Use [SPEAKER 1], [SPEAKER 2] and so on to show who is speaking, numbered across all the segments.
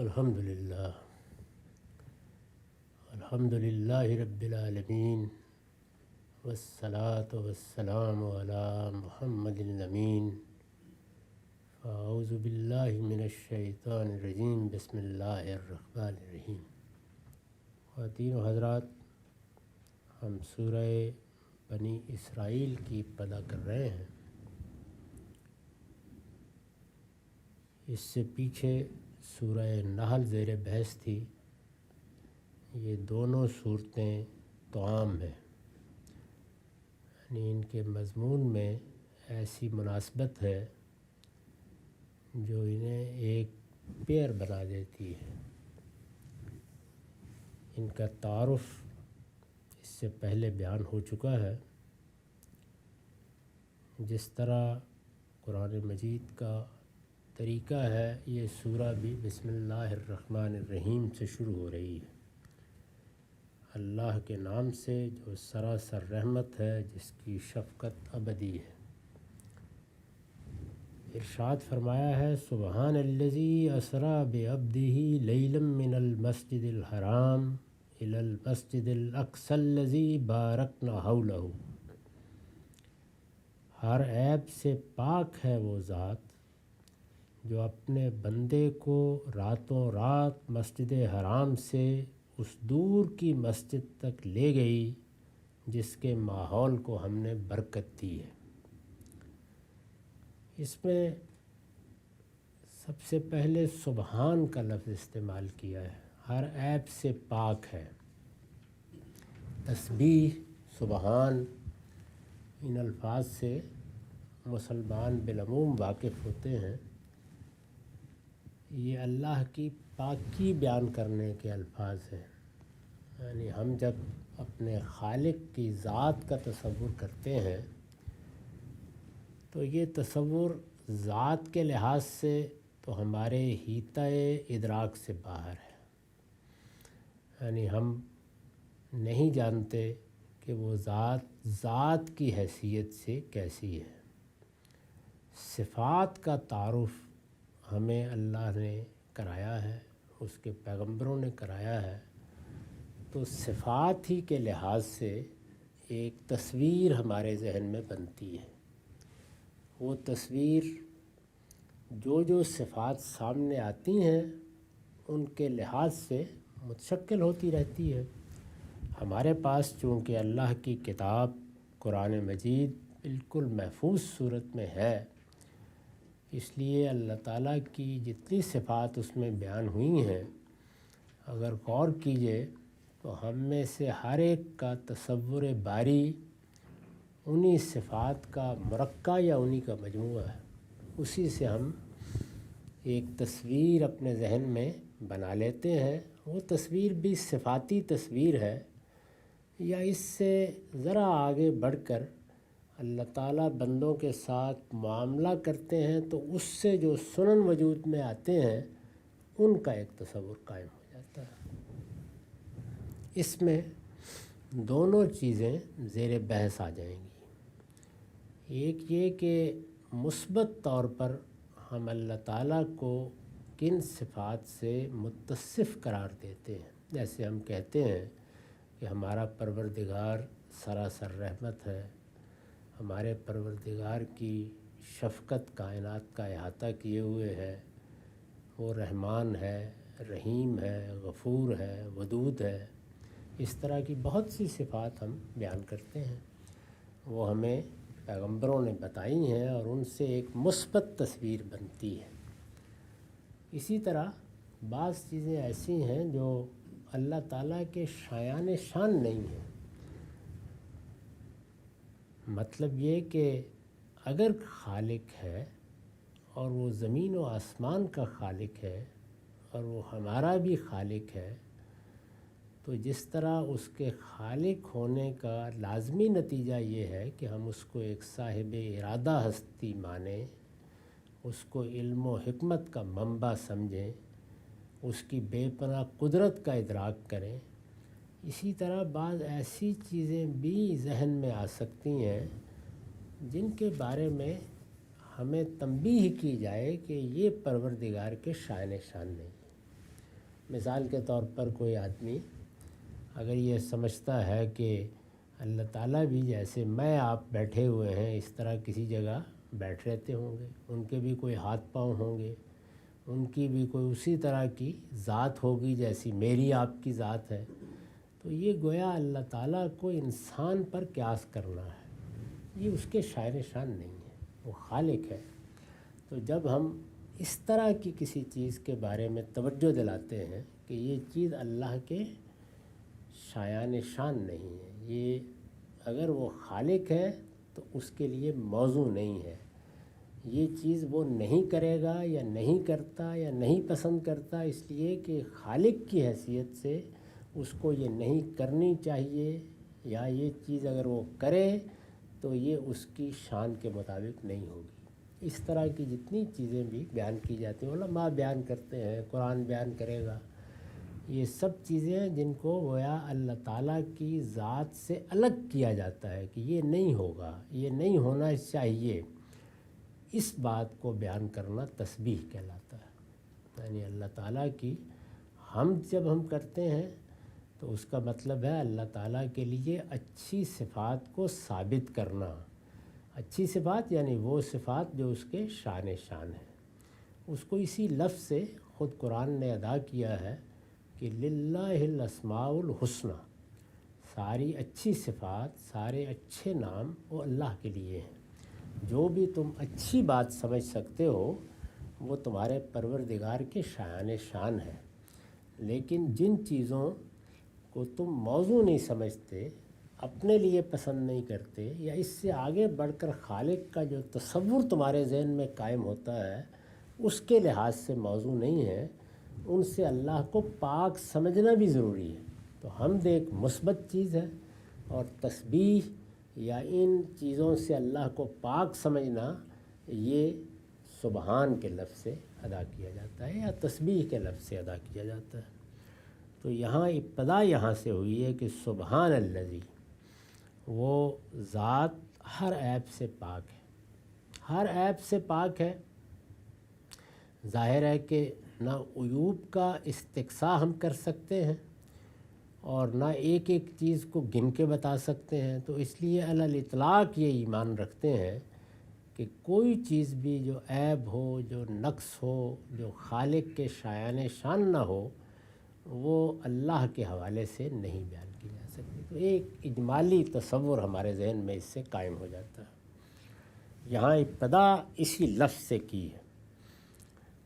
[SPEAKER 1] الحمد للہ رب العالمین والصلاة والسلام علی محمد الامین اعوذ باللہ من الشیطان الرجیم بسم اللہ الرحمن الرحیم۔ خواتین و حضرات، ہم سورہ بنی اسرائیل کی ابتدا کر رہے ہیں۔ اس سے پیچھے سورہ نحل زیر بحث تھی۔ یہ دونوں صورتیں توام ہیں، یعنی ان کے مضمون میں ایسی مناسبت ہے جو انہیں ایک پیئر بنا دیتی ہے۔ ان کا تعارف اس سے پہلے بیان ہو چکا ہے۔ جس طرح قرآن مجید کا طریقہ ہے، یہ سورہ بھی بسم اللہ الرحمن الرحیم سے شروع ہو رہی ہے، اللہ کے نام سے جو سراسر رحمت ہے، جس کی شفقت ابدی ہے۔ ارشاد فرمایا ہے، سبحان الذی اسریٰ بعبدہ لیلا من المسجد الحرام الی المسجد الاقصی الذی بارکنا حولہ۔ ہر عیب سے پاک ہے وہ ذات جو اپنے بندے کو راتوں رات مسجد حرام سے اس دور کی مسجد تک لے گئی جس کے ماحول کو ہم نے برکت دی ہے۔ اس میں سب سے پہلے سبحان کا لفظ استعمال کیا ہے، ہر عیب سے پاک ہے۔ تسبیح، سبحان، ان الفاظ سے مسلمان بالعموم واقف ہوتے ہیں۔ یہ اللہ کی پاکی بیان کرنے کے الفاظ ہیں، یعنی ہم جب اپنے خالق کی ذات کا تصور کرتے ہیں تو یہ تصور ذات کے لحاظ سے تو ہمارے حیطۂ ادراک سے باہر ہے، یعنی ہم نہیں جانتے کہ وہ ذات کی حیثیت سے کیسی ہے۔ صفات کا تعارف ہمیں اللہ نے کرایا ہے، اس کے پیغمبروں نے کرایا ہے، تو صفات ہی کے لحاظ سے ایک تصویر ہمارے ذہن میں بنتی ہے۔ وہ تصویر جو صفات سامنے آتی ہیں ان کے لحاظ سے متشکل ہوتی رہتی ہے۔ ہمارے پاس چونکہ اللہ کی کتاب قرآن مجید بالکل محفوظ صورت میں ہے، اس لیے اللہ تعالیٰ کی جتنی صفات اس میں بیان ہوئی ہیں، اگر غور کیجئے تو ہم میں سے ہر ایک کا تصور باری انہی صفات کا مرکہ یا انہی کا مجموعہ ہے۔ اسی سے ہم ایک تصویر اپنے ذہن میں بنا لیتے ہیں۔ وہ تصویر بھی صفاتی تصویر ہے، یا اس سے ذرا آگے بڑھ کر اللہ تعالیٰ بندوں کے ساتھ معاملہ کرتے ہیں تو اس سے جو سنن وجود میں آتے ہیں ان کا ایک تصور قائم ہو جاتا ہے۔ اس میں دونوں چیزیں زیر بحث آ جائیں گی۔ ایک یہ کہ مثبت طور پر ہم اللہ تعالیٰ کو کن صفات سے متصف قرار دیتے ہیں، جیسے ہم کہتے ہیں کہ ہمارا پروردگار سراسر رحمت ہے، ہمارے پروردگار کی شفقت کائنات کا احاطہ کیے ہوئے ہے، وہ رحمان ہے، رحیم ہے، غفور ہے، ودود ہے۔ اس طرح کی بہت سی صفات ہم بیان کرتے ہیں، وہ ہمیں پیغمبروں نے بتائی ہیں اور ان سے ایک مثبت تصویر بنتی ہے۔ اسی طرح بعض چیزیں ایسی ہیں جو اللہ تعالیٰ کے شایان شان نہیں ہیں۔ مطلب یہ کہ اگر خالق ہے اور وہ زمین و آسمان کا خالق ہے اور وہ ہمارا بھی خالق ہے، تو جس طرح اس کے خالق ہونے کا لازمی نتیجہ یہ ہے کہ ہم اس کو ایک صاحب ارادہ ہستی مانیں، اس کو علم و حکمت کا منبع سمجھیں، اس کی بے پناہ قدرت کا ادراک کریں، اسی طرح بعض ایسی چیزیں بھی ذہن میں آ سکتی ہیں جن کے بارے میں ہمیں تنبیہ کی جائے کہ یہ پروردگار کے شائن شان نہیں۔ مثال کے طور پر کوئی آدمی اگر یہ سمجھتا ہے کہ اللہ تعالیٰ بھی جیسے میں آپ بیٹھے ہوئے ہیں اس طرح کسی جگہ بیٹھ رہتے ہوں گے، ان کے بھی کوئی ہاتھ پاؤں ہوں گے، ان کی بھی کوئی اسی طرح کی ذات ہوگی جیسی میری آپ کی ذات ہے، تو یہ گویا اللہ تعالیٰ کو انسان پر قیاس کرنا ہے، یہ اس کے شاعر شان نہیں ہے، وہ خالق ہے۔ تو جب ہم اس طرح کی کسی چیز کے بارے میں توجہ دلاتے ہیں کہ یہ چیز اللہ کے شایان شان نہیں ہے، یہ اگر وہ خالق ہے تو اس کے لیے موضوع نہیں ہے، یہ چیز وہ نہیں کرے گا یا نہیں کرتا یا نہیں پسند کرتا اس لیے کہ خالق کی حیثیت سے اس کو یہ نہیں کرنی چاہیے، یا یہ چیز اگر وہ کرے تو یہ اس کی شان کے مطابق نہیں ہوگی۔ اس طرح کی جتنی چیزیں بھی بیان کی جاتی ہیں، علماء بیان کرتے ہیں، قرآن بیان کرے گا، یہ سب چیزیں ہیں جن کو گویا اللہ تعالیٰ کی ذات سے الگ کیا جاتا ہے کہ یہ نہیں ہوگا، یہ نہیں ہونا چاہیے، اس بات کو بیان کرنا تسبیح کہلاتا ہے۔ یعنی اللہ تعالیٰ کی حمد جب ہم کرتے ہیں تو اس کا مطلب ہے اللہ تعالیٰ کے لیے اچھی صفات کو ثابت کرنا، اچھی صفات یعنی وہ صفات جو اس کے شان شان ہیں، اس کو اسی لفظ سے خود قرآن نے ادا کیا ہے کہ للہ الاسماء الحسنی، ساری اچھی صفات، سارے اچھے نام وہ اللہ کے لیے ہیں۔ جو بھی تم اچھی بات سمجھ سکتے ہو وہ تمہارے پروردگار کے شایان شان ہے، لیکن جن چیزوں کو تم موضوع نہیں سمجھتے، اپنے لیے پسند نہیں کرتے، یا اس سے آگے بڑھ کر خالق کا جو تصور تمہارے ذہن میں قائم ہوتا ہے اس کے لحاظ سے موضوع نہیں ہے، ان سے اللہ کو پاک سمجھنا بھی ضروری ہے۔ تو حمد ایک مثبت چیز ہے، اور تسبیح یا ان چیزوں سے اللہ کو پاک سمجھنا یہ سبحان کے لفظ سے ادا کیا جاتا ہے یا تسبیح کے لفظ سے ادا کیا جاتا ہے۔ تو یہاں ابتدا یہاں سے ہوئی ہے کہ سبحان الذی، وہ ذات ہر عیب سے پاک ہے، ہر عیب سے پاک ہے۔ ظاہر ہے کہ نہ عیوب کا استقصاء ہم کر سکتے ہیں اور نہ ایک ایک چیز کو گن کے بتا سکتے ہیں، تو اس لیے علی الاطلاق یہ ایمان رکھتے ہیں کہ کوئی چیز بھی جو عیب ہو، جو نقص ہو، جو خالق کے شایان شان نہ ہو، وہ اللہ کے حوالے سے نہیں بیان کی جا سکتی۔ تو ایک اجمالی تصور ہمارے ذہن میں اس سے قائم ہو جاتا ہے۔ یہاں ابتدا اسی لفظ سے کی ہے،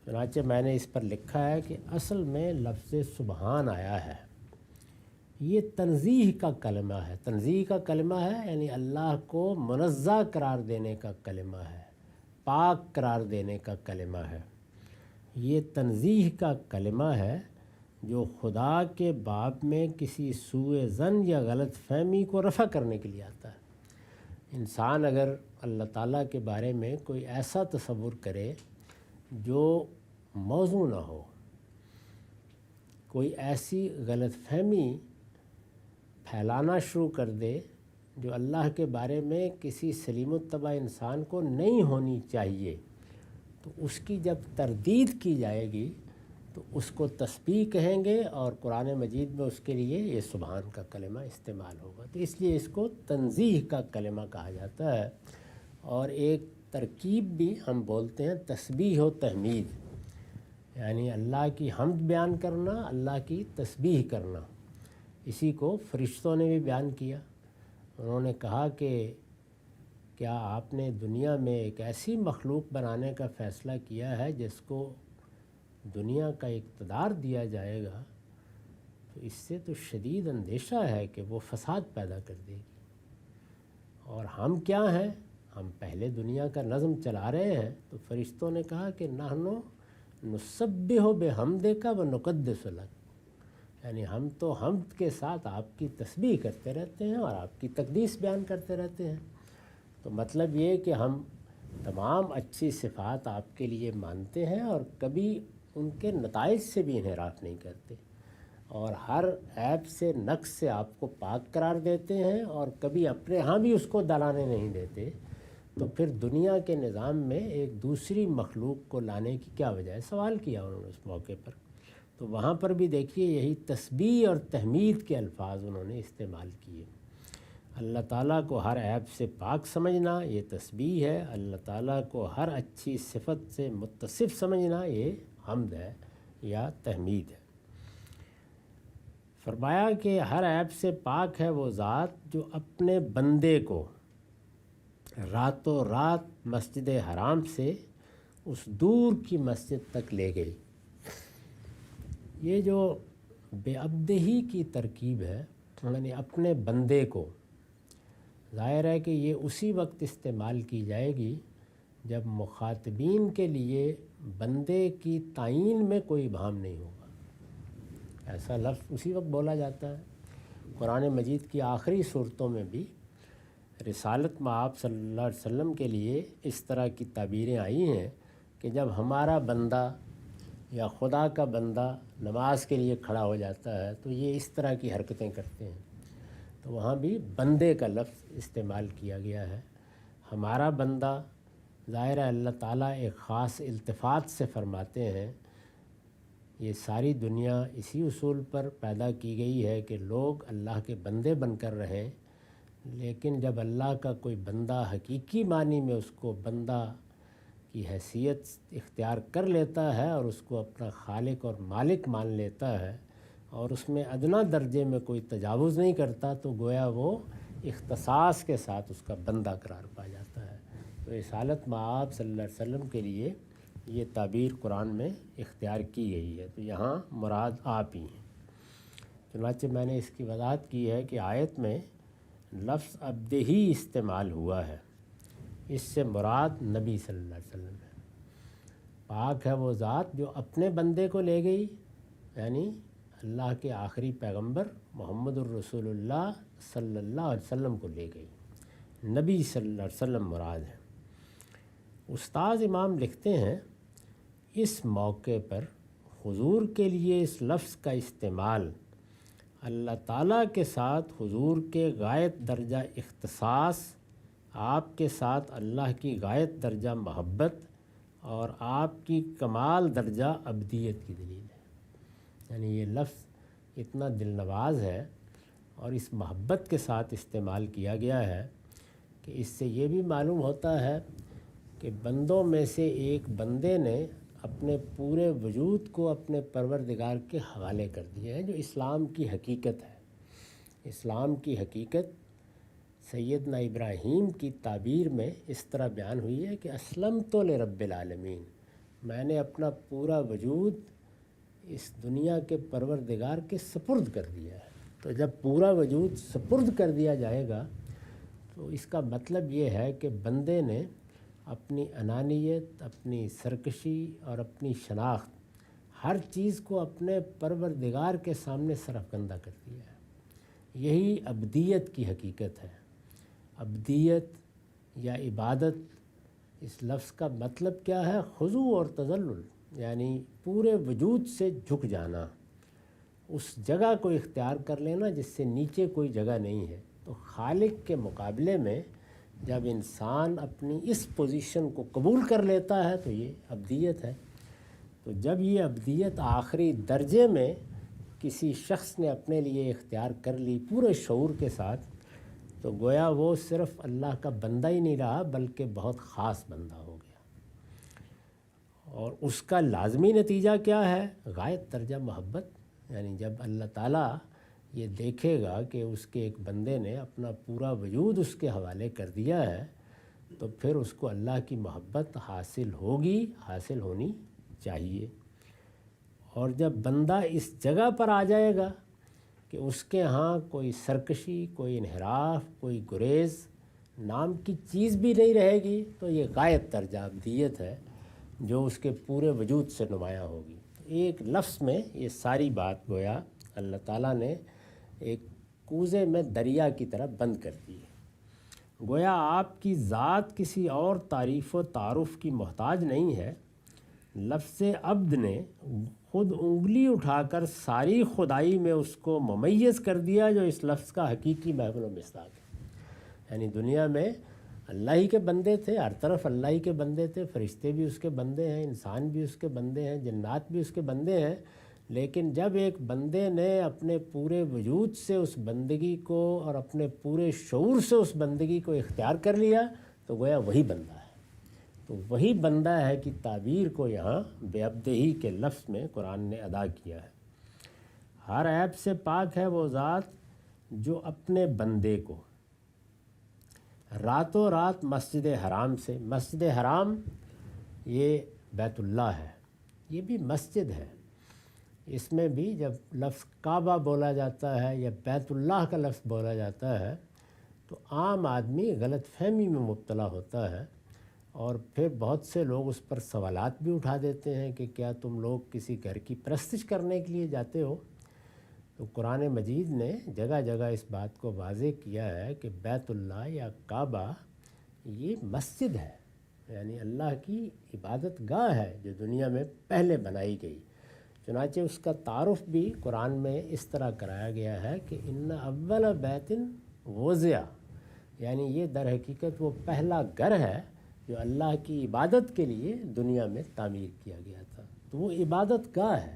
[SPEAKER 1] چنانچہ میں نے اس پر لکھا ہے کہ اصل میں لفظ سبحان آیا ہے، یہ تنزیہ کا کلمہ ہے، تنزیہ کا کلمہ ہے یعنی اللہ کو منزہ قرار دینے کا کلمہ ہے، پاک قرار دینے کا کلمہ ہے۔ یہ تنزیہ کا کلمہ ہے جو خدا کے باب میں کسی سوء ظن یا غلط فہمی کو رفع کرنے کے لیے آتا ہے۔ انسان اگر اللہ تعالیٰ کے بارے میں کوئی ایسا تصور کرے جو موضوع نہ ہو، کوئی ایسی غلط فہمی پھیلانا شروع کر دے جو اللہ کے بارے میں کسی سلیم الطبع انسان کو نہیں ہونی چاہیے، تو اس کی جب تردید کی جائے گی تو اس کو تسبیح کہیں گے، اور قرآن مجید میں اس کے لیے یہ سبحان کا کلمہ استعمال ہوگا۔ تو اس لیے اس کو تنزیہ کا کلمہ کہا جاتا ہے۔ اور ایک ترکیب بھی ہم بولتے ہیں تسبیح و تحمید، یعنی اللہ کی حمد بیان کرنا، اللہ کی تسبیح کرنا۔ اسی کو فرشتوں نے بھی بیان کیا، انہوں نے کہا کہ کیا آپ نے دنیا میں ایک ایسی مخلوق بنانے کا فیصلہ کیا ہے جس کو دنیا کا اقتدار دیا جائے گا، تو اس سے تو شدید اندیشہ ہے کہ وہ فساد پیدا کر دے گی، اور ہم کیا ہیں، ہم پہلے دنیا کا نظم چلا رہے ہیں۔ تو فرشتوں نے کہا کہ نحن نسبح بحمدک و نقدس لک، یعنی ہم تو حمد کے ساتھ آپ کی تسبیح کرتے رہتے ہیں اور آپ کی تقدیس بیان کرتے رہتے ہیں۔ تو مطلب یہ کہ ہم تمام اچھی صفات آپ کے لیے مانتے ہیں اور کبھی ان کے نتائج سے بھی انحراف نہیں کرتے، اور ہر عیب سے، نقص سے آپ کو پاک قرار دیتے ہیں، اور کبھی اپنے ہاں بھی اس کو دلانے نہیں دیتے۔ تو پھر دنیا کے نظام میں ایک دوسری مخلوق کو لانے کی کیا وجہ ہے؟ سوال کیا انہوں نے اس موقع پر۔ تو وہاں پر بھی دیکھیے یہی تسبیح اور تحمید کے الفاظ انہوں نے استعمال کیے۔ اللہ تعالیٰ کو ہر عیب سے پاک سمجھنا یہ تسبیح ہے، اللہ تعالیٰ کو ہر اچھی صفت سے متصف سمجھنا یہ حمد ہے یا تحمید ہے۔ فرمایا کہ ہر عیب سے پاک ہے وہ ذات جو اپنے بندے کو راتوں رات مسجد حرام سے اس دور کی مسجد تک لے گئی۔ یہ جو بے عبدہی کی ترکیب ہے، یعنی اپنے بندے کو، ظاہر ہے کہ یہ اسی وقت استعمال کی جائے گی جب مخاطبین کے لیے بندے کی تعین میں کوئی ابہام نہیں ہوگا۔ ایسا لفظ اسی وقت بولا جاتا ہے۔ قرآن مجید کی آخری صورتوں میں بھی رسالت مآب صلی اللہ علیہ وسلم کے لیے اس طرح کی تعبیریں آئی ہیں کہ جب ہمارا بندہ یا خدا کا بندہ نماز کے لیے کھڑا ہو جاتا ہے تو یہ اس طرح کی حرکتیں کرتے ہیں، تو وہاں بھی بندے کا لفظ استعمال کیا گیا ہے۔ ہمارا بندہ، ظاہر ہے اللہ تعالیٰ ایک خاص التفات سے فرماتے ہیں۔ یہ ساری دنیا اسی اصول پر پیدا کی گئی ہے کہ لوگ اللہ کے بندے بن کر رہیں، لیکن جب اللہ کا کوئی بندہ حقیقی معنی میں اس کو بندہ کی حیثیت اختیار کر لیتا ہے اور اس کو اپنا خالق اور مالک مان لیتا ہے اور اس میں ادنیٰ درجے میں کوئی تجاوز نہیں کرتا، تو گویا وہ اختصاص کے ساتھ اس کا بندہ قرار پا جاتا ہے۔ تو رسالت مآب صلی اللہ علیہ وسلم کے لیے یہ تعبیر قرآن میں اختیار کی گئی ہے، تو یہاں مراد آپ ہی ہیں۔ چنانچہ میں نے اس کی وضاحت کی ہے کہ آیت میں لفظ عبدہی استعمال ہوا ہے، اس سے مراد نبی صلی اللہ علیہ وسلم ہے۔ پاک ہے وہ ذات جو اپنے بندے کو لے گئی، یعنی اللہ کے آخری پیغمبر محمد الرسول اللہ صلی اللہ علیہ وسلم کو لے گئی، نبی صلی اللہ علیہ وسلم مراد ہے۔ استاذ امام لکھتے ہیں اس موقع پر حضور کے لیے اس لفظ کا استعمال اللہ تعالیٰ کے ساتھ حضور کے غایت درجہ اختصاص، آپ کے ساتھ اللہ کی غایت درجہ محبت اور آپ کی کمال درجہ عبدیت کی دلیل ہے۔ یعنی یہ لفظ اتنا دل نواز ہے اور اس محبت کے ساتھ استعمال کیا گیا ہے کہ اس سے یہ بھی معلوم ہوتا ہے کہ بندوں میں سے ایک بندے نے اپنے پورے وجود کو اپنے پروردگار کے حوالے کر دیا ہے، جو اسلام کی حقیقت ہے۔ اسلام کی حقیقت سیدنا ابراہیم کی تعبیر میں اس طرح بیان ہوئی ہے کہ اسلمت لرب العالمین، میں نے اپنا پورا وجود اس دنیا کے پروردگار کے سپرد کر دیا ہے۔ تو جب پورا وجود سپرد کر دیا جائے گا تو اس کا مطلب یہ ہے کہ بندے نے اپنی انانیت، اپنی سرکشی اور اپنی شناخت، ہر چیز کو اپنے پروردگار کے سامنے سرفکندہ کر دیا ہے۔ یہی عبدیت کی حقیقت ہے۔ عبدیت یا عبادت، اس لفظ کا مطلب کیا ہے؟ خضوع اور تذلل، یعنی پورے وجود سے جھک جانا، اس جگہ کو اختیار کر لینا جس سے نیچے کوئی جگہ نہیں ہے۔ تو خالق کے مقابلے میں جب انسان اپنی اس پوزیشن کو قبول کر لیتا ہے تو یہ عبدیت ہے۔ تو جب یہ عبدیت آخری درجے میں کسی شخص نے اپنے لیے اختیار کر لی پورے شعور کے ساتھ، تو گویا وہ صرف اللہ کا بندہ ہی نہیں رہا بلکہ بہت خاص بندہ ہو گیا۔ اور اس کا لازمی نتیجہ کیا ہے؟ غایت درجہ محبت۔ یعنی جب اللہ تعالیٰ یہ دیکھے گا کہ اس کے ایک بندے نے اپنا پورا وجود اس کے حوالے کر دیا ہے، تو پھر اس کو اللہ کی محبت حاصل ہوگی، حاصل ہونی چاہیے۔ اور جب بندہ اس جگہ پر آ جائے گا کہ اس کے ہاں کوئی سرکشی، کوئی انحراف، کوئی گریز نام کی چیز بھی نہیں رہے گی، تو یہ غایت درجہ عبدیت ہے جو اس کے پورے وجود سے نمایاں ہوگی۔ ایک لفظ میں یہ ساری بات گویا اللہ تعالیٰ نے ایک کوزے میں دریا کی طرح بند کر دی ہے۔ گویا آپ کی ذات کسی اور تعریف و تعارف کی محتاج نہیں ہے۔ لفظ عبد نے خود انگلی اٹھا کر ساری خدائی میں اس کو ممیز کر دیا جو اس لفظ کا حقیقی محمل و مصداق ہے۔ یعنی دنیا میں اللہ ہی کے بندے تھے، ہر طرف اللہ ہی کے بندے تھے، فرشتے بھی اس کے بندے ہیں، انسان بھی اس کے بندے ہیں، جنات بھی اس کے بندے ہیں، لیکن جب ایک بندے نے اپنے پورے وجود سے اس بندگی کو اور اپنے پورے شعور سے اس بندگی کو اختیار کر لیا تو گویا وہی بندہ ہے۔ تو وہی بندہ ہے کہ تعبیر کو یہاں بے عبدہی کے لفظ میں قرآن نے ادا کیا ہے۔ ہر عیب سے پاک ہے وہ ذات جو اپنے بندے کو راتوں رات مسجد حرام سے، مسجد حرام یہ بیت اللہ ہے، یہ بھی مسجد ہے۔ اس میں بھی جب لفظ کعبہ بولا جاتا ہے یا بیت اللہ کا لفظ بولا جاتا ہے تو عام آدمی غلط فہمی میں مبتلا ہوتا ہے، اور پھر بہت سے لوگ اس پر سوالات بھی اٹھا دیتے ہیں کہ کیا تم لوگ کسی گھر کی پرستش کرنے کے لیے جاتے ہو؟ تو قرآن مجید نے جگہ جگہ اس بات کو واضح کیا ہے کہ بیت اللہ یا کعبہ یہ مسجد ہے، یعنی اللہ کی عبادت گاہ ہے جو دنیا میں پہلے بنائی گئی۔ چنانچہ اس کا تعارف بھی قرآن میں اس طرح کرایا گیا ہے کہ ان اول بیت وضع، یعنی یہ در حقیقت وہ پہلا گھر ہے جو اللہ کی عبادت کے لیے دنیا میں تعمیر کیا گیا تھا۔ تو وہ عبادت گاہ ہے،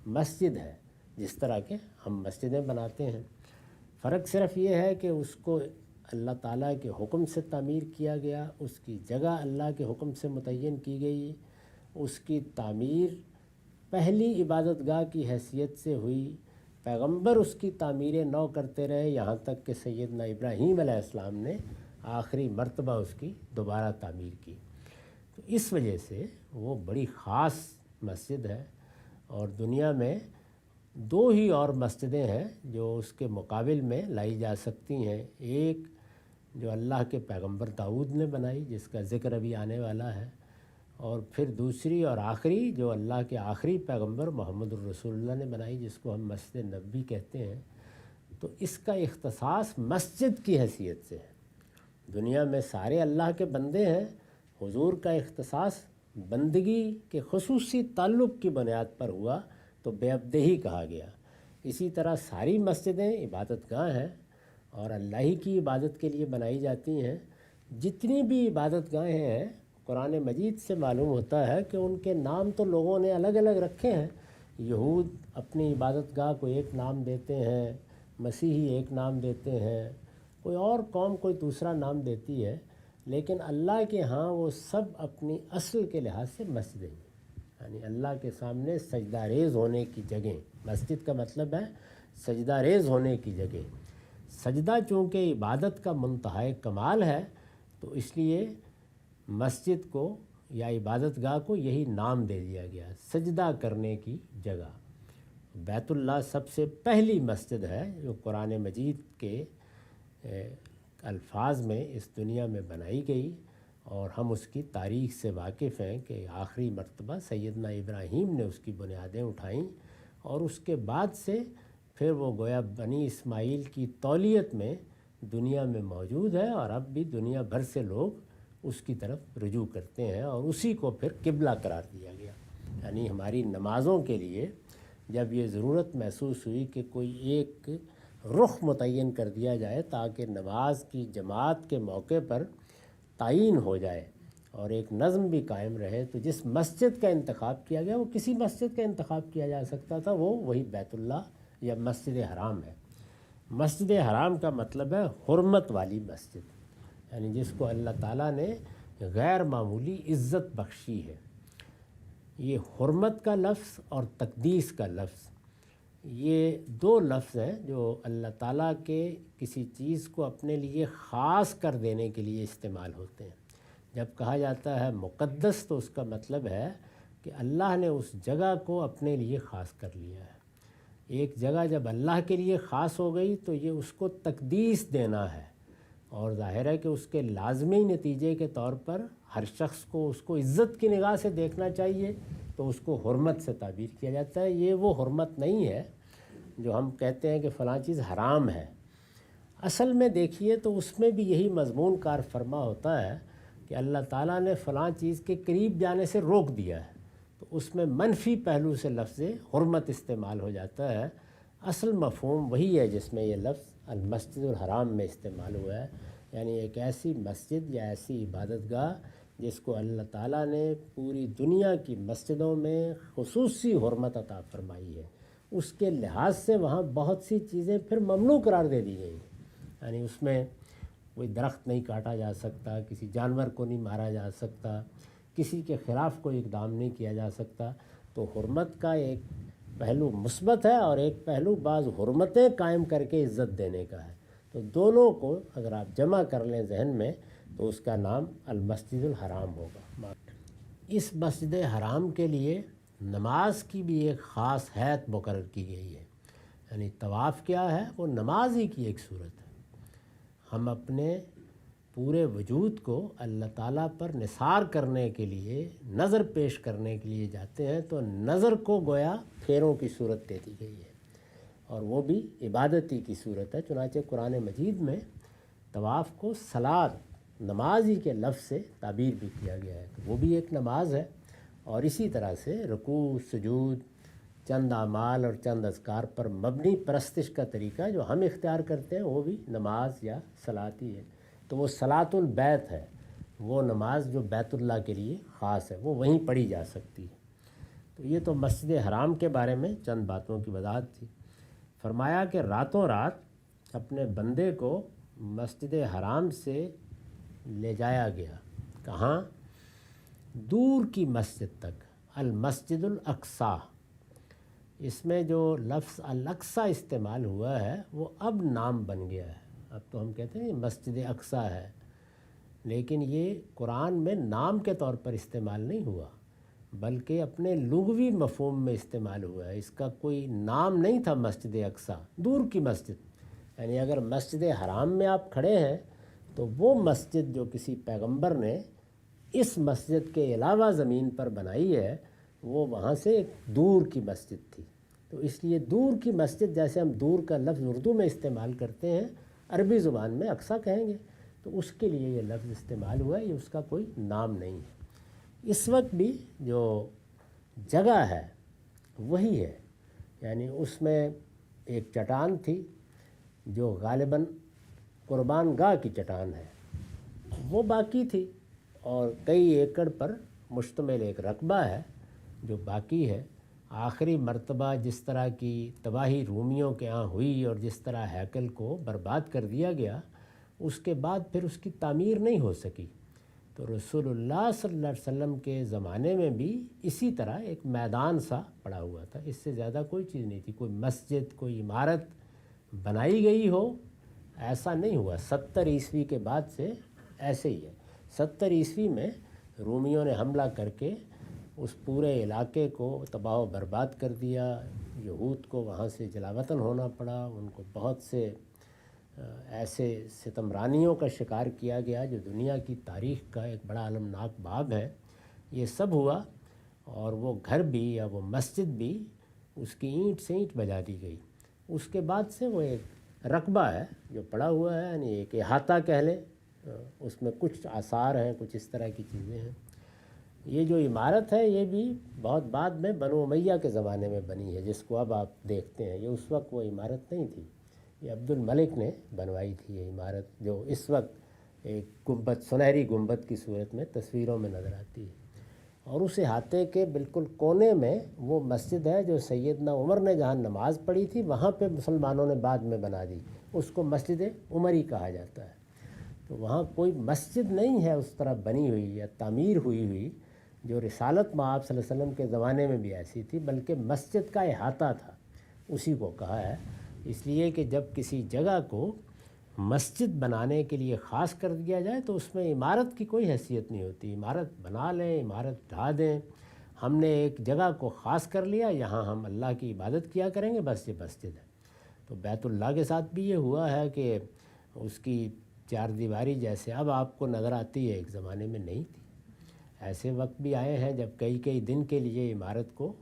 [SPEAKER 1] مسجد ہے، جس طرح کے ہم مسجدیں بناتے ہیں۔ فرق صرف یہ ہے کہ اس کو اللہ تعالیٰ کے حکم سے تعمیر کیا گیا، اس کی جگہ اللہ کے حکم سے متعین کی گئی، اس کی تعمیر پہلی عبادت گاہ کی حیثیت سے ہوئی، پیغمبر اس کی تعمیر نو کرتے رہے یہاں تک کہ سیدنا ابراہیم علیہ السلام نے آخری مرتبہ اس کی دوبارہ تعمیر کی۔ تو اس وجہ سے وہ بڑی خاص مسجد ہے، اور دنیا میں دو ہی اور مسجدیں ہیں جو اس کے مقابل میں لائی جا سکتی ہیں۔ ایک جو اللہ کے پیغمبر داؤد نے بنائی، جس کا ذکر ابھی آنے والا ہے، اور پھر دوسری اور آخری جو اللہ کے آخری پیغمبر محمد الرسول اللہ نے بنائی، جس کو ہم مسجد نبوی کہتے ہیں۔ تو اس کا اختصاص مسجد کی حیثیت سے ہے۔ دنیا میں سارے اللہ کے بندے ہیں، حضور کا اختصاص بندگی کے خصوصی تعلق کی بنیاد پر ہوا تو بے عبدہی کہا گیا۔ اسی طرح ساری مسجدیں عبادت گاہ ہیں اور اللہ ہی کی عبادت کے لیے بنائی جاتی ہیں۔ جتنی بھی عبادت گاہیں ہیں قرآن مجید سے معلوم ہوتا ہے کہ ان کے نام تو لوگوں نے الگ الگ رکھے ہیں۔ یہود اپنی عبادت گاہ کو ایک نام دیتے ہیں، مسیحی ایک نام دیتے ہیں، کوئی اور قوم کوئی دوسرا نام دیتی ہے، لیکن اللہ کے ہاں وہ سب اپنی اصل کے لحاظ سے مسجدیں ہیں، یعنی اللہ کے سامنے سجدہ ریز ہونے کی جگہ۔ مسجد کا مطلب ہے سجدہ ریز ہونے کی جگہ۔ سجدہ چونکہ عبادت کا منتہائی کمال ہے تو اس لیے مسجد کو یا عبادت گاہ کو یہی نام دے دیا گیا، سجدہ کرنے کی جگہ۔ بیت اللہ سب سے پہلی مسجد ہے جو قرآن مجید کے الفاظ میں اس دنیا میں بنائی گئی، اور ہم اس کی تاریخ سے واقف ہیں کہ آخری مرتبہ سیدنا ابراہیم نے اس کی بنیادیں اٹھائیں، اور اس کے بعد سے پھر وہ گویا بنی اسماعیل کی تولیت میں دنیا میں موجود ہے، اور اب بھی دنیا بھر سے لوگ اس کی طرف رجوع کرتے ہیں، اور اسی کو پھر قبلہ قرار دیا گیا۔ یعنی ہماری نمازوں کے لیے جب یہ ضرورت محسوس ہوئی کہ کوئی ایک رخ متعین کر دیا جائے تاکہ نماز کی جماعت کے موقع پر تعین ہو جائے اور ایک نظم بھی قائم رہے، تو جس مسجد کا انتخاب کیا گیا وہ کسی مسجد کا انتخاب کیا جا سکتا تھا، وہ وہی بیت اللہ یا مسجد حرام ہے۔ مسجد حرام کا مطلب ہے حرمت والی مسجد، یعنی جس کو اللہ تعالیٰ نے غیر معمولی عزت بخشی ہے۔ یہ حرمت کا لفظ اور تقدیس کا لفظ، یہ دو لفظ ہیں جو اللہ تعالیٰ کے کسی چیز کو اپنے لیے خاص کر دینے کے لیے استعمال ہوتے ہیں۔ جب کہا جاتا ہے مقدس تو اس کا مطلب ہے کہ اللہ نے اس جگہ کو اپنے لیے خاص کر لیا ہے۔ ایک جگہ جب اللہ کے لیے خاص ہو گئی تو یہ اس کو تقدیس دینا ہے، اور ظاہر ہے کہ اس کے لازمی نتیجے کے طور پر ہر شخص کو اس کو عزت کی نگاہ سے دیکھنا چاہیے، تو اس کو حرمت سے تعبیر کیا جاتا ہے۔ یہ وہ حرمت نہیں ہے جو ہم کہتے ہیں کہ فلاں چیز حرام ہے۔ اصل میں دیکھیے تو اس میں بھی یہی مضمون کار فرما ہوتا ہے کہ اللہ تعالیٰ نے فلاں چیز کے قریب جانے سے روک دیا ہے، تو اس میں منفی پہلو سے لفظ حرمت استعمال ہو جاتا ہے۔ اصل مفہوم وہی ہے جس میں یہ لفظ المسجد الحرام میں استعمال ہوا ہے، یعنی ایک ایسی مسجد یا ایسی عبادت گاہ جس کو اللہ تعالیٰ نے پوری دنیا کی مسجدوں میں خصوصی حرمت عطا فرمائی ہے۔ اس کے لحاظ سے وہاں بہت سی چیزیں پھر ممنوع قرار دے دی گئی ہیں، یعنی اس میں کوئی درخت نہیں کاٹا جا سکتا، کسی جانور کو نہیں مارا جا سکتا، کسی کے خلاف کوئی اقدام نہیں کیا جا سکتا۔ تو حرمت کا ایک پہلو مثبت ہے اور ایک پہلو بعض حرمتیں قائم کر کے عزت دینے کا ہے۔ تو دونوں کو اگر آپ جمع کر لیں ذہن میں تو اس کا نام المسجد الحرام ہوگا۔ اس مسجد حرام کے لیے نماز کی بھی ایک خاص حیت مقرر کی گئی ہے، یعنی طواف کیا ہے، وہ نماز ہی کی ایک صورت ہے۔ ہم اپنے پورے وجود کو اللہ تعالیٰ پر نثار کرنے کے لیے، نظر پیش کرنے کے لیے جاتے ہیں، تو نظر کو گویا پھیروں کی صورت دے دی گئی ہے اور وہ بھی عبادتی کی صورت ہے۔ چنانچہ قرآن مجید میں طواف کو صلاۃ، نماز ہی کے لفظ سے تعبیر بھی کیا گیا ہے، تو وہ بھی ایک نماز ہے۔ اور اسی طرح سے رکوع، سجود، چند اعمال اور چند اذکار پر مبنی پرستش کا طریقہ جو ہم اختیار کرتے ہیں وہ بھی نماز یا صلاۃ ہی ہے۔ تو وہ صلاۃ البیت ہے، وہ نماز جو بیت اللہ کے لیے خاص ہے، وہ وہیں پڑھی جا سکتی ہے۔ تو یہ تو مسجد حرام کے بارے میں چند باتوں کی وضاحت تھی۔ فرمایا کہ راتوں رات اپنے بندے کو مسجد حرام سے لے جایا گیا، کہاں؟ دور کی مسجد تک، المسجد الاقصیٰ۔ اس میں جو لفظ الاقصیٰ استعمال ہوا ہے وہ اب نام بن گیا ہے۔ اب تو ہم کہتے ہیں مسجد اقصیٰ ہے، لیکن یہ قرآن میں نام کے طور پر استعمال نہیں ہوا، بلکہ اپنے لغوی مفہوم میں استعمال ہوا ہے۔ اس کا کوئی نام نہیں تھا مسجد اقصیٰ، دور کی مسجد۔ یعنی اگر مسجد حرام میں آپ کھڑے ہیں تو وہ مسجد جو کسی پیغمبر نے اس مسجد کے علاوہ زمین پر بنائی ہے، وہ وہاں سے ایک دور کی مسجد تھی۔ تو اس لیے دور کی مسجد، جیسے ہم دور کا لفظ اردو میں استعمال کرتے ہیں، عربی زبان میں اقصیٰ کہیں گے، تو اس کے لیے یہ لفظ استعمال ہوا ہے، یہ اس کا کوئی نام نہیں ہے۔ اس وقت بھی جو جگہ ہے وہی ہے، یعنی اس میں ایک چٹان تھی جو غالباً قربان گاہ کی چٹان ہے، وہ باقی تھی، اور کئی ایکڑ پر مشتمل ایک رقبہ ہے جو باقی ہے۔ آخری مرتبہ جس طرح کی تباہی رومیوں کے ہاں ہوئی اور جس طرح ہیکل کو برباد کر دیا گیا، اس کے بعد پھر اس کی تعمیر نہیں ہو سکی۔ تو رسول اللہ صلی اللہ علیہ وسلم کے زمانے میں بھی اسی طرح ایک میدان سا پڑا ہوا تھا، اس سے زیادہ کوئی چیز نہیں تھی، کوئی مسجد، کوئی عمارت بنائی گئی ہو، ایسا نہیں ہوا۔ 70 عیسوی کے بعد سے ایسے ہی ہے۔ 70 عیسوی میں رومیوں نے حملہ کر کے اس پورے علاقے کو تباہ و برباد کر دیا، یہود کو وہاں سے جلاوطن ہونا پڑا، ان کو بہت سے ایسے ستمرانیوں کا شکار کیا گیا جو دنیا کی تاریخ کا ایک بڑا المناک باب ہے۔ یہ سب ہوا، اور وہ گھر بھی یا وہ مسجد بھی اس کی اینٹ سے اینٹ بجا دی گئی۔ اس کے بعد سے وہ ایک رقبہ ہے جو پڑا ہوا ہے، یعنی ایک احاطہ کہہ لیں، اس میں کچھ آثار ہیں، کچھ اس طرح کی چیزیں ہیں۔ یہ جو عمارت ہے یہ بھی بہت بعد میں بنو امیہ کے زمانے میں بنی ہے، جس کو اب آپ دیکھتے ہیں۔ یہ اس وقت وہ عمارت نہیں تھی، یہ عبد الملک نے بنوائی تھی یہ عمارت، جو اس وقت ایک گنبد، سنہری گنبد کی صورت میں تصویروں میں نظر آتی ہے۔ اور اس احاطے کے بالکل کونے میں وہ مسجد ہے جو سیدنا عمر نے جہاں نماز پڑھی تھی، وہاں پہ مسلمانوں نے بعد میں بنا دی، اس کو مسجد عمری کہا جاتا ہے۔ تو وہاں کوئی مسجد نہیں ہے اس طرح بنی ہوئی یا تعمیر ہوئی جو رسالت مآب صلی اللہ علیہ وسلم کے زمانے میں بھی ایسی تھی، بلکہ مسجد کا احاطہ تھا، اسی کو کہا ہے۔ اس لیے کہ جب کسی جگہ کو مسجد بنانے کے لیے خاص کر دیا جائے تو اس میں عمارت کی کوئی حیثیت نہیں ہوتی۔ عمارت بنا لیں، عمارت ڈھا دیں، ہم نے ایک جگہ کو خاص کر لیا، یہاں ہم اللہ کی عبادت کیا کریں گے، بس یہ مسجد ہے۔ تو بیت اللہ کے ساتھ بھی یہ ہوا ہے کہ اس کی چار دیواری جیسے اب آپ کو نظر آتی ہے، ایک زمانے میں نہیں تھی۔ ایسے وقت بھی آئے ہیں جب کئی دن کے لیے عمارت کو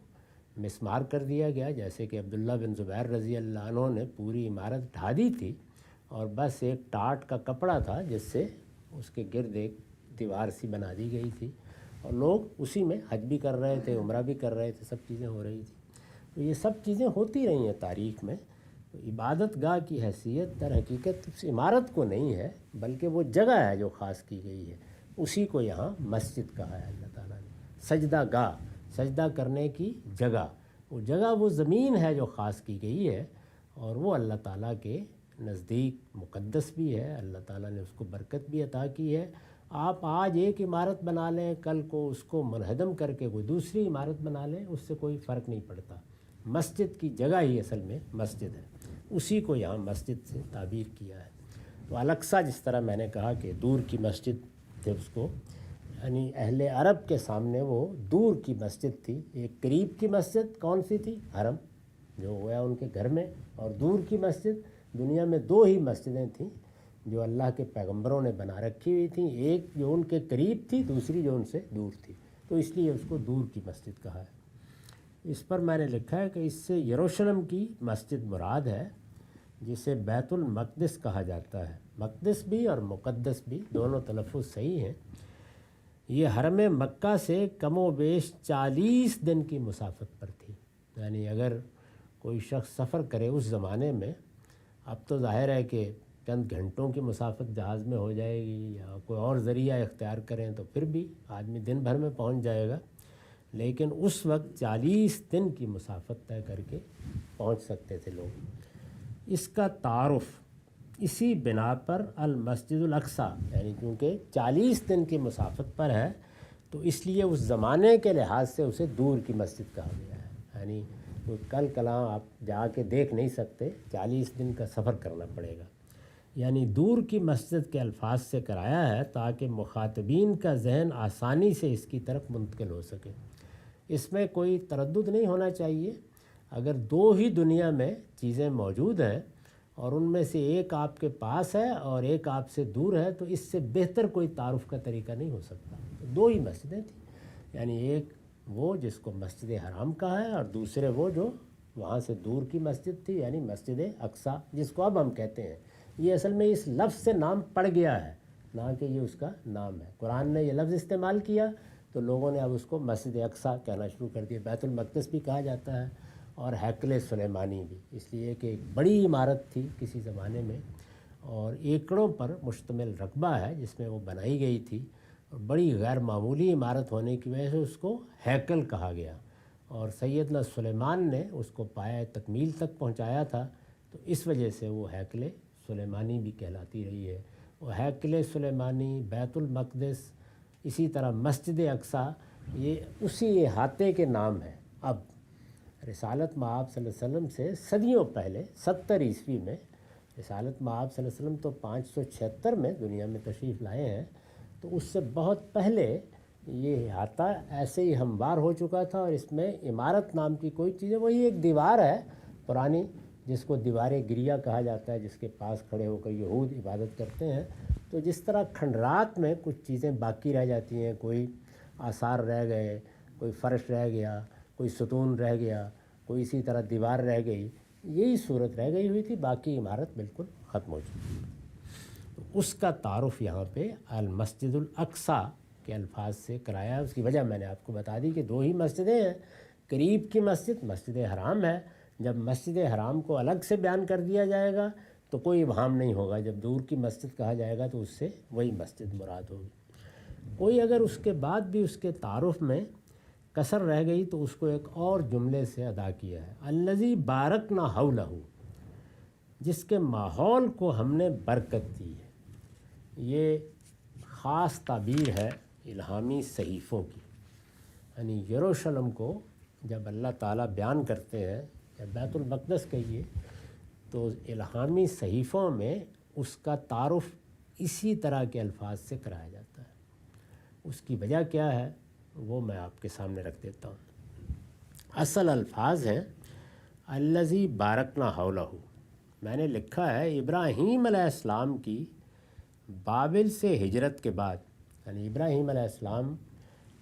[SPEAKER 1] مسمار کر دیا گیا، جیسے کہ عبداللہ بن زبیر رضی اللہ عنہ نے پوری عمارت ڈھا دی تھی، اور بس ایک ٹاٹ کا کپڑا تھا جس سے اس کے گرد ایک دیوار سی بنا دی گئی تھی، اور لوگ اسی میں حج بھی کر رہے تھے، عمرہ بھی کر رہے تھے، سب چیزیں ہو رہی تھیں۔ تو یہ سب چیزیں ہوتی رہی ہیں تاریخ میں۔ تو عبادت گاہ کی حیثیت در حقیقت اس عمارت کو نہیں ہے، بلکہ وہ جگہ ہے جو خاص کی گئی ہے، اسی کو یہاں مسجد کہا ہے اللہ تعالیٰ نے۔ سجدہ گاہ، سجدہ کرنے کی جگہ، وہ جگہ وہ زمین ہے جو خاص کی گئی ہے، اور وہ اللہ تعالیٰ کے نزدیک مقدس بھی ہے، اللہ تعالیٰ نے اس کو برکت بھی عطا کی ہے۔ آپ آج ایک عمارت بنا لیں، کل کو اس کو منہدم کر کے کوئی دوسری عمارت بنا لیں، اس سے کوئی فرق نہیں پڑتا۔ مسجد کی جگہ ہی اصل میں مسجد ہے، اسی کو یہاں مسجد سے تعبیر کیا ہے۔ تو الاقصیٰ جس طرح میں نے کہا کہ دور کی مسجد تھے اس کو، یعنی اہل عرب کے سامنے وہ دور کی مسجد تھی۔ ایک قریب کی مسجد کون سی تھی؟ حرم، جو ہوا ان کے گھر میں، اور دور کی مسجد، دنیا میں دو ہی مسجدیں تھیں جو اللہ کے پیغمبروں نے بنا رکھی ہوئی تھیں، ایک جو ان کے قریب تھی، دوسری جو ان سے دور تھی، تو اس لیے اس کو دور کی مسجد کہا ہے۔ اس پر میں نے لکھا ہے کہ اس سے یروشلم کی مسجد مراد ہے، جسے بیت المقدس کہا جاتا ہے۔ مقدس بھی اور مقدس بھی دونوں تلفظ صحیح ہیں۔ یہ حرم مکہ سے کم و بیش 40 دن کی مسافت پر تھی، یعنی اگر کوئی شخص سفر کرے اس زمانے میں، اب تو ظاہر ہے کہ چند گھنٹوں کی مسافت جہاز میں ہو جائے گی، یا کوئی اور ذریعہ اختیار کریں تو پھر بھی آدمی دن بھر میں پہنچ جائے گا، لیکن اس وقت 40 دن کی مسافت طے کر کے پہنچ سکتے تھے لوگ۔ اس کا تعارف اسی بنا پر المسجد الاقصیٰ، یعنی کیونکہ 40 دن کی مسافت پر ہے تو اس لیے اس زمانے کے لحاظ سے اسے دور کی مسجد کہا گیا ہے، یعنی کل کلاں آپ جا کے دیکھ نہیں سکتے، 40 دن کا سفر کرنا پڑے گا۔ یعنی دور کی مسجد کے الفاظ سے کرایا ہے تاکہ مخاطبین کا ذہن آسانی سے اس کی طرف منتقل ہو سکے۔ اس میں کوئی تردد نہیں ہونا چاہیے، اگر دو ہی دنیا میں چیزیں موجود ہیں اور ان میں سے ایک آپ کے پاس ہے اور ایک آپ سے دور ہے، تو اس سے بہتر کوئی تعارف کا طریقہ نہیں ہو سکتا۔ دو ہی مسجدیں تھیں، یعنی ایک وہ جس کو مسجد حرام کہا ہے، اور دوسرے وہ جو وہاں سے دور کی مسجد تھی، یعنی مسجد اقصیٰ، جس کو اب ہم کہتے ہیں۔ یہ اصل میں اس لفظ سے نام پڑ گیا ہے، نہ کہ یہ اس کا نام ہے۔ قرآن نے یہ لفظ استعمال کیا تو لوگوں نے اب اس کو مسجد اقصیٰ کہنا شروع کر دیا۔ بیت المقدس بھی کہا جاتا ہے اور ہیکل سلیمانی بھی، اس لیے کہ ایک بڑی عمارت تھی کسی زمانے میں، اور ایکڑوں پر مشتمل رقبہ ہے جس میں وہ بنائی گئی تھی، اور بڑی غیر معمولی عمارت ہونے کی وجہ سے اس کو ہیکل کہا گیا، اور سیدنا سلیمان نے اس کو پایہ تکمیل تک پہنچایا تھا، تو اس وجہ سے وہ ہیکل سلیمانی بھی کہلاتی رہی ہے۔ وہ ہیکل سلیمانی، بیت المقدس، اسی طرح مسجد اقصیٰ، یہ اسی احاطے کے نام ہیں۔ اب رسالت مآب صلی اللہ علیہ وسلم سے صدیوں پہلے 70 عیسوی میں، رسالت مآب صلی اللہ علیہ وسلم تو 576 میں دنیا میں تشریف لائے ہیں، تو اس سے بہت پہلے یہ احاطہ ایسے ہی ہموار ہو چکا تھا، اور اس میں عمارت نام کی کوئی چیز ہے، وہی ایک دیوار ہے پرانی جس کو دیوار گریہ کہا جاتا ہے، جس کے پاس کھڑے ہو کر یہود عبادت کرتے ہیں۔ تو جس طرح کھنڈرات میں کچھ چیزیں باقی رہ جاتی ہیں، کوئی آثار رہ گئے، کوئی فرش رہ گیا، کوئی ستون رہ گیا، کوئی اسی طرح دیوار رہ گئی، یہی صورت رہ گئی ہوئی تھی، باقی عمارت بالکل ختم ہو چکی تھی۔ تو اس کا تعارف یہاں پہ المسجد الاقصیٰ کے الفاظ سے کرایا۔ اس کی وجہ میں نے آپ کو بتا دی کہ دو ہی مسجدیں ہیں، قریب کی مسجد مسجد حرام ہے۔ جب مسجد حرام کو الگ سے بیان کر دیا جائے گا تو کوئی ابہام نہیں ہوگا، جب دور کی مسجد کہا جائے گا تو اس سے وہی مسجد مراد ہوگی۔ کوئی اگر اس کے بعد بھی اس کے تعارف میں کسر رہ گئی تو اس کو ایک اور جملے سے ادا کیا ہے، الذی بارکنا حولہ، جس کے ماحول کو ہم نے برکت دی ہے۔ یہ خاص تعبیر ہے الہامی صحیفوں کی، یعنی یروشلم کو جب اللہ تعالیٰ بیان کرتے ہیں، یا بیت المقدس کہیے، تو الہامی صحیفوں میں اس کا تعارف اسی طرح کے الفاظ سے کرایا جاتا ہے۔ اس کی وجہ کیا ہے وہ میں آپ کے سامنے رکھ دیتا ہوں۔ اصل الفاظ ہیں الذی بارکنا حولہ۔ میں نے لکھا ہے ابراہیم علیہ السلام کی بابل سے ہجرت کے بعد، یعنی ابراہیم علیہ السلام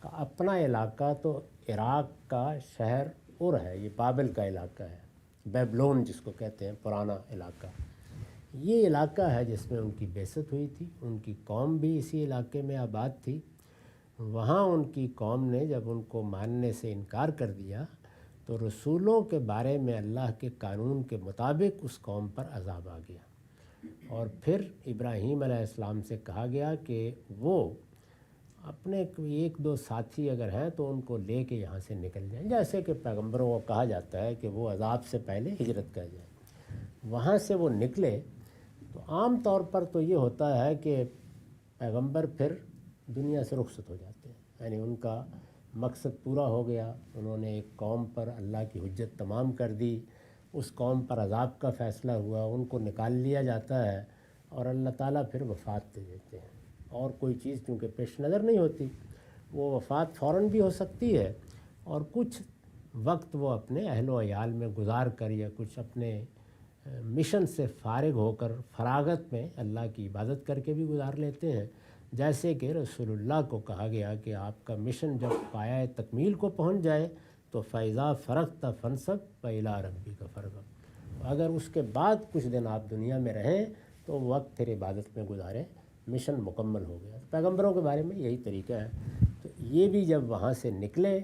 [SPEAKER 1] کا اپنا علاقہ تو عراق کا شہر ار ہے، یہ بابل کا علاقہ ہے، بیبلون جس کو کہتے ہیں، پرانا علاقہ۔ یہ علاقہ ہے جس میں ان کی بعثت ہوئی تھی، ان کی قوم بھی اسی علاقے میں آباد تھی۔ وہاں ان کی قوم نے جب ان کو ماننے سے انکار کر دیا تو رسولوں کے بارے میں اللہ کے قانون کے مطابق اس قوم پر عذاب آ گیا، اور پھر ابراہیم علیہ السلام سے کہا گیا کہ وہ اپنے ایک دو ساتھی اگر ہیں تو ان کو لے کے یہاں سے نکل جائیں، جیسے کہ پیغمبروں کو کہا جاتا ہے کہ وہ عذاب سے پہلے ہجرت کر جائیں۔ وہاں سے وہ نکلے تو عام طور پر تو یہ ہوتا ہے کہ پیغمبر پھر دنیا سے رخصت ہو جاتے ہیں، یعنی ان کا مقصد پورا ہو گیا، انہوں نے ایک قوم پر اللہ کی حجت تمام کر دی، اس قوم پر عذاب کا فیصلہ ہوا، ان کو نکال لیا جاتا ہے اور اللہ تعالیٰ پھر وفات دے دیتے ہیں۔ اور کوئی چیز کیونکہ پیش نظر نہیں ہوتی، وہ وفات فوراً بھی ہو سکتی ہے اور کچھ وقت وہ اپنے اہل و عیال میں گزار کر یا کچھ اپنے مشن سے فارغ ہو کر فراغت میں اللہ کی عبادت کر کے بھی گزار لیتے ہیں، جیسے کہ رسول اللہ کو کہا گیا کہ آپ کا مشن جب پایہ تکمیل کو پہنچ جائے تو فیضا فرغت فنصب وإلی ربک فرغب، اگر اس کے بعد کچھ دن آپ دنیا میں رہیں تو وقت پھر عبادت میں گزاریں، مشن مکمل ہو گیا۔ پیغمبروں کے بارے میں یہی طریقہ ہے۔ تو یہ بھی جب وہاں سے نکلے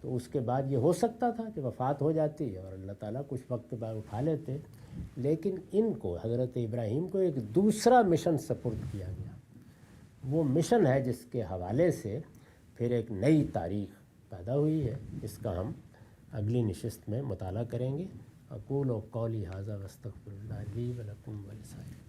[SPEAKER 1] تو اس کے بعد یہ ہو سکتا تھا کہ وفات ہو جاتی اور اللہ تعالیٰ کچھ وقت بعد اٹھا لیتے، لیکن ان کو حضرت ابراہیم کو ایک دوسرا مشن سپرد کیا گیا۔ وہ مشن ہے جس کے حوالے سے پھر ایک نئی تاریخ پیدا ہوئی ہے، اس کا ہم اگلی نشست میں مطالعہ کریں گے۔ اقول و قولی ھذا واستغفر اللہ لی ولکم ولسائر